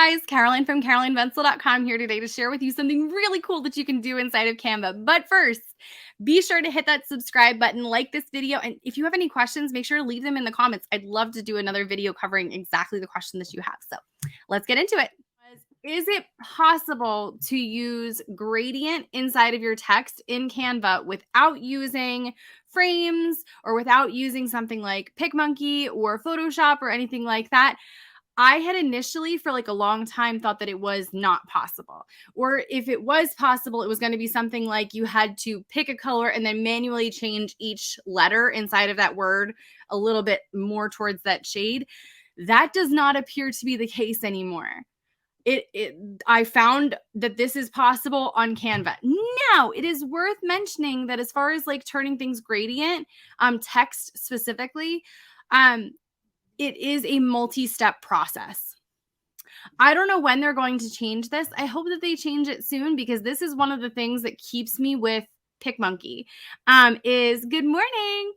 guys, Caroline from CarolineVencil.com here today to share with you something really cool that you can do inside of Canva. But first, be sure to hit that subscribe button, like this video, and if you have any questions, make sure to leave them in the comments. I'd love to do another video covering exactly the question that you have. So let's get into it. Is it possible to use gradient inside of your text in Canva without using frames or without using something like PicMonkey or Photoshop or anything like that? I had initially for like a long time thought that it was not possible. Or if it was possible, it was going to be something like you had to pick a color and then manually change each letter inside of that word a little bit more towards that shade. That does not appear to be the case anymore. I found that this is possible on Canva. Now, it is worth mentioning that as far as like turning things gradient, text specifically, it is a multi-step process. I don't know when they're going to change this. I hope that they change it soon because this is one of the things that keeps me with PicMonkey, is good morning,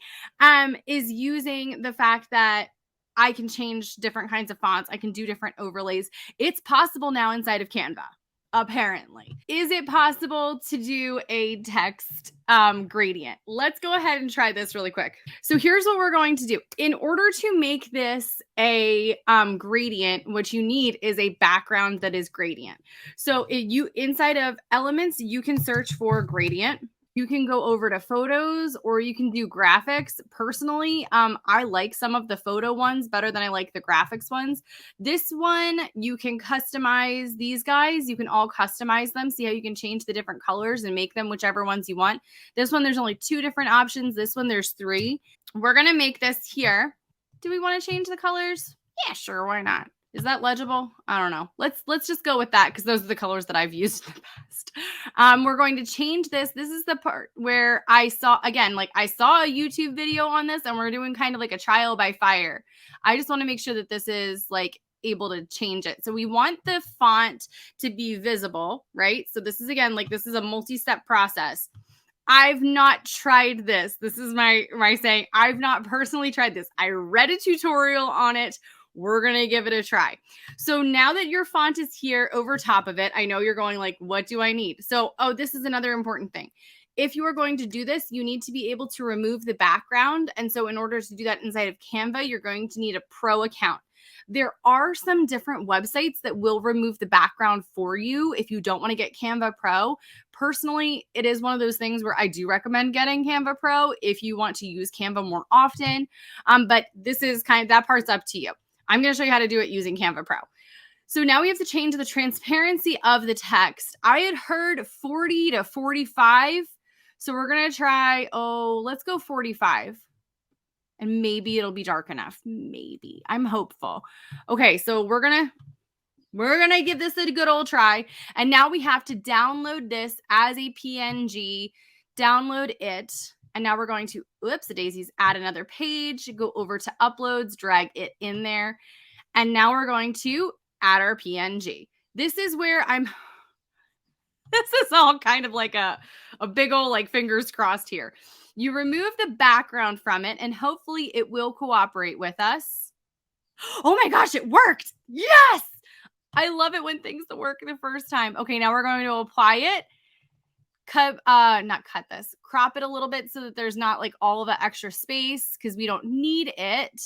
is using the fact that I can change different kinds of fonts. I can do different overlays. It's possible now inside of Canva, apparently. Is it possible to do a text gradient? Let's go ahead and try this really quick. So here's what we're going to do. In order to make this a gradient, what you need is a background that is gradient. So inside of elements, you can search for gradient. You can go over to photos or you can do graphics. Personally, I like some of the photo ones better than I like the graphics ones. This one, you can customize these guys. You can all customize them. See how you can change the different colors and make them whichever ones you want. This one, there's only 2 different options. This one, there's 3. We're going to make this here. Do we want to change the colors? Yeah, sure. Why not? Is that legible? I don't know. Let's just go with that because those are the colors that I've used in the past. We're going to change this. This is the part where I saw, again, like I saw a YouTube video on this and we're doing kind of like a trial by fire. I just want to make sure that this is like able to change it. So we want the font to be visible, right? So this is, again, like this is a multi-step process. I've not tried this. This is my saying. I've not personally tried this. I read a tutorial on it. We're going to give it a try. So now that your font is here over top of it, I know you're going like, what do I need? So, this is another important thing. If you are going to do this, you need to be able to remove the background. And so in order to do that inside of Canva, you're going to need a pro account. There are some different websites that will remove the background for you if you don't want to get Canva Pro. Personally, it is one of those things where I do recommend getting Canva Pro if you want to use Canva more often. But this is that part's up to you. I'm going to show you how to do it using Canva Pro. So now we have to change the transparency of the text. I had heard 40 to 45. So we're going to try, let's go 45. And maybe it'll be dark enough. Maybe. I'm hopeful. Okay, so we're going to give this a good old try. And now we have to download this as a PNG, download it. And now we're going to, daisies, add another page, go over to uploads, drag it in there. And now we're going to add our PNG. This is where this is all kind of like a big old like fingers crossed here. You remove the background from it and hopefully it will cooperate with us. Oh my gosh, it worked. Yes. I love it when things work the first time. Okay, now we're going to apply it. Crop it a little bit so that there's not like all of the extra space because we don't need it.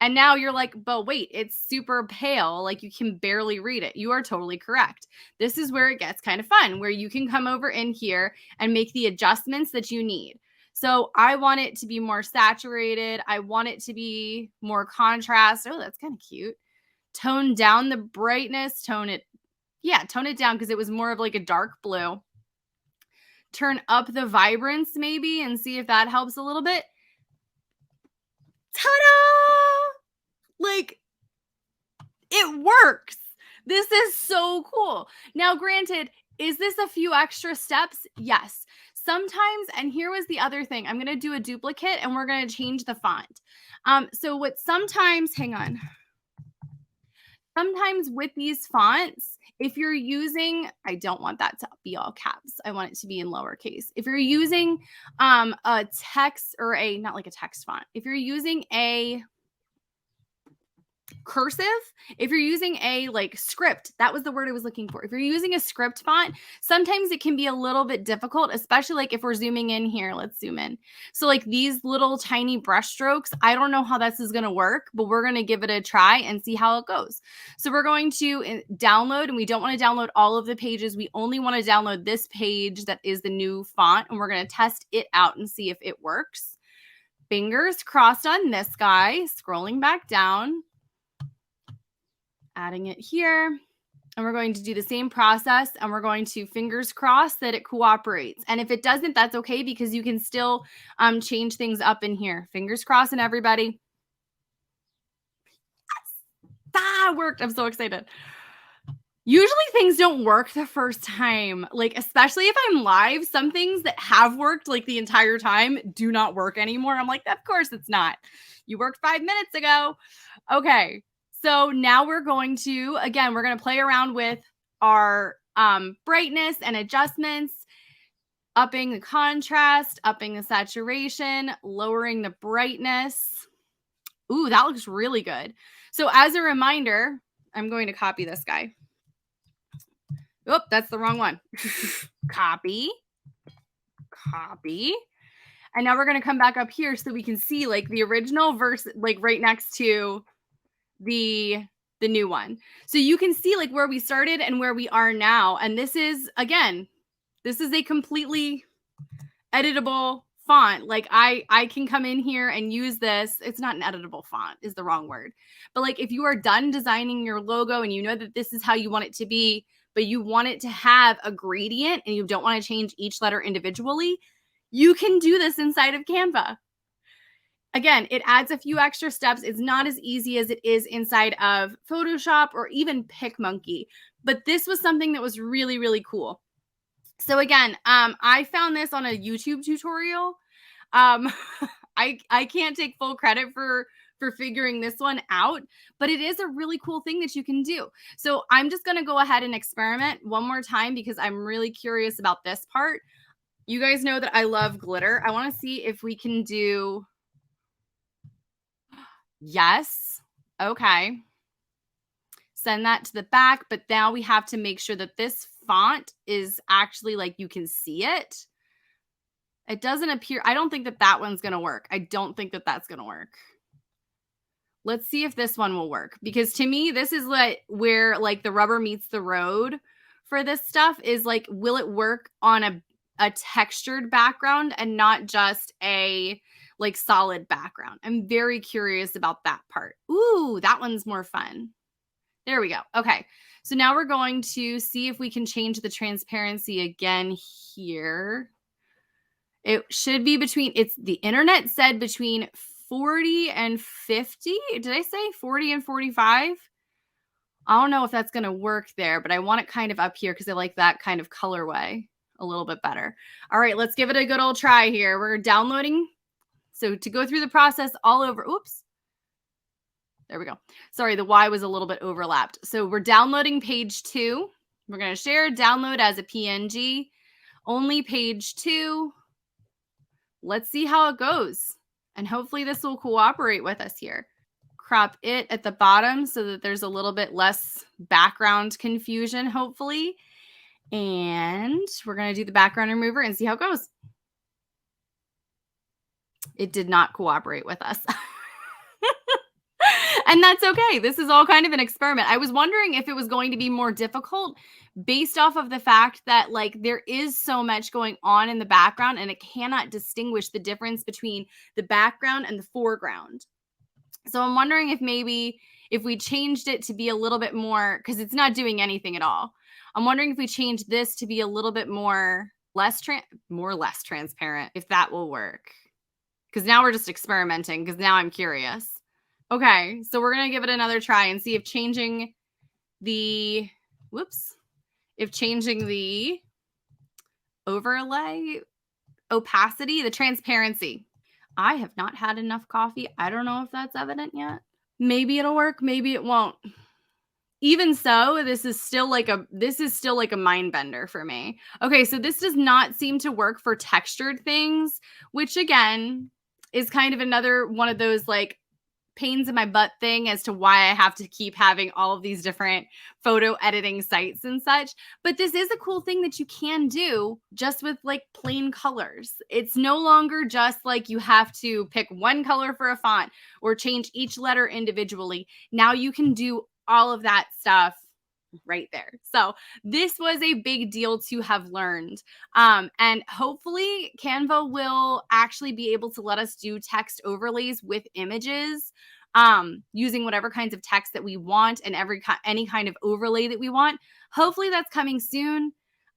And now you're like, but wait, it's super pale. Like you can barely read it. You are totally correct. This is where it gets kind of fun, where you can come over in here and make the adjustments that you need. So I want it to be more saturated. I want it to be more contrast. Oh, that's kind of cute. Tone down the brightness, tone it down because it was more of like a dark blue. Turn up the vibrance maybe and see if that helps a little bit. Ta-da! Like, it works. This is so cool. Now, granted, is this a few extra steps? Yes. Sometimes, and here was the other thing, I'm going to do a duplicate and we're going to change the font. Sometimes with these fonts, if you're using, I don't want that to be all caps. I want it to be in lowercase. If you're using a text or not like a text font, if you're using a cursive, if you're using a like script, that was the word I was looking for. If you're using a script font, sometimes it can be a little bit difficult, especially like if we're zooming in here. Let's zoom in. So like these little tiny brush strokes, I don't know how this is going to work, but we're going to give it a try and see how it goes. So we're going to download, and we don't want to download all of the pages. We only want to download this page that is the new font, and we're going to test it out and see if it works. Fingers crossed on this guy. Scrolling back down, adding it here, and we're going to do the same process, and we're going to fingers crossed that it cooperates. And if it doesn't, that's okay, because you can still change things up in here. Fingers crossed, and everybody. Yes! That worked. I'm so excited. Usually things don't work the first time, like especially if I'm live. Some things that have worked like the entire time do not work anymore. I'm like, of course it's not. You worked 5 minutes ago. Okay. So now we're going to, again, we're going to play around with our brightness and adjustments, upping the contrast, upping the saturation, lowering the brightness. Ooh, that looks really good. So as a reminder, I'm going to copy this guy. Oh, that's the wrong one. Copy. And now we're going to come back up here so we can see like the original verse, like right next to the new one. So you can see like where we started and where we are now. And this is, again, this is a completely editable font. Like I can come in here and use this. It's not an editable font is the wrong word. But like if you are done designing your logo and you know that this is how you want it to be, but you want it to have a gradient and you don't want to change each letter individually, you can do this inside of Canva. Again, it adds a few extra steps. It's not as easy as it is inside of Photoshop or even PicMonkey, but this was something that was really, really cool. So again, I found this on a YouTube tutorial. I can't take full credit for figuring this one out, but it is a really cool thing that you can do. So I'm just going to go ahead and experiment one more time because I'm really curious about this part. You guys know that I love glitter. I want to see if we can do, yes. Okay. Send that to the back, but now we have to make sure that this font is actually like you can see it. It doesn't appear. I don't think that that one's going to work. I don't think that that's going to work. Let's see if this one will work, because to me, this is like where like the rubber meets the road for this stuff is like, will it work on a textured background and not just a like solid background? I'm very curious about that part. Ooh, that one's more fun. There we go. Okay. So now we're going to see if we can change the transparency again here. It should be between, the internet said between 40 and 50. Did I say 40 and 45? I don't know if that's going to work there, but I want it kind of up here because I like that kind of colorway a little bit better. All right, let's give it a good old try here. We're downloading. So to go through the process all over, oops. There we go. Sorry, the Y was a little bit overlapped. So we're downloading page 2. We're going to share download as a PNG. Only page 2. Let's see how it goes. And hopefully this will cooperate with us here. Crop it at the bottom so that there's a little bit less background confusion, hopefully. And we're going to do the background remover and see how it goes. It did not cooperate with us. And that's okay. This is all kind of an experiment. I was wondering if it was going to be more difficult based off of the fact that like there is so much going on in the background and it cannot distinguish the difference between the background and the foreground. So I'm wondering if maybe if we changed it to be a little bit more, because it's not doing anything at all. I'm wondering if we change this to be a little bit less transparent, if that will work. Because now we're just experimenting, because now I'm curious. Okay, so we're going to give it another try and see if changing the, overlay, opacity, the transparency. I have not had enough coffee. I don't know if that's evident yet. Maybe it'll work, maybe it won't. Even so, this is still like a mind bender for me. Okay, so this does not seem to work for textured things, which again is kind of another one of those like pains in my butt thing as to why I have to keep having all of these different photo editing sites and such. But this is a cool thing that you can do just with like plain colors. It's no longer just like you have to pick one color for a font or change each letter individually. Now you can do all of that stuff right there. So this was a big deal to have learned. And hopefully Canva will actually be able to let us do text overlays with images, using whatever kinds of text that we want and any kind of overlay that we want. Hopefully that's coming soon.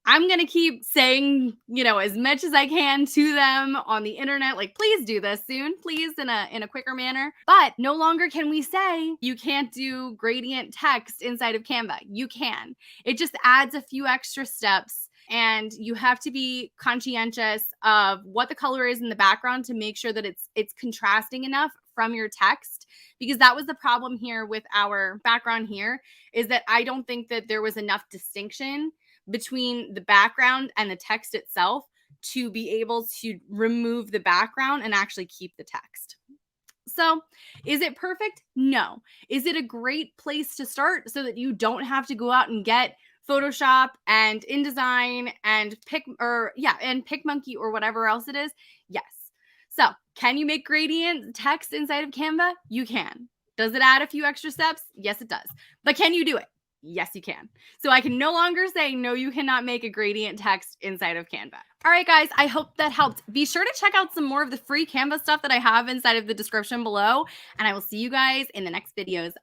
I'm going to keep saying, as much as I can to them on the internet, like, please do this soon, please, in a quicker manner. But no longer can we say you can't do gradient text inside of Canva. You can. It just adds a few extra steps. And you have to be conscientious of what the color is in the background to make sure that it's contrasting enough from your text, because that was the problem here with our background here, is that I don't think that there was enough distinction between the background and the text itself to be able to remove the background and actually keep the text. So is it perfect? No. Is it a great place to start so that you don't have to go out and get Photoshop and InDesign and PicMonkey or whatever else it is? Yes. So can you make gradient text inside of Canva? You can. Does it add a few extra steps? Yes, it does. But can you do it? Yes, you can. So I can no longer say, no, you cannot make a gradient text inside of Canva. All right, guys, I hope that helped. Be sure to check out some more of the free Canva stuff that I have inside of the description below, and I will see you guys in the next videos.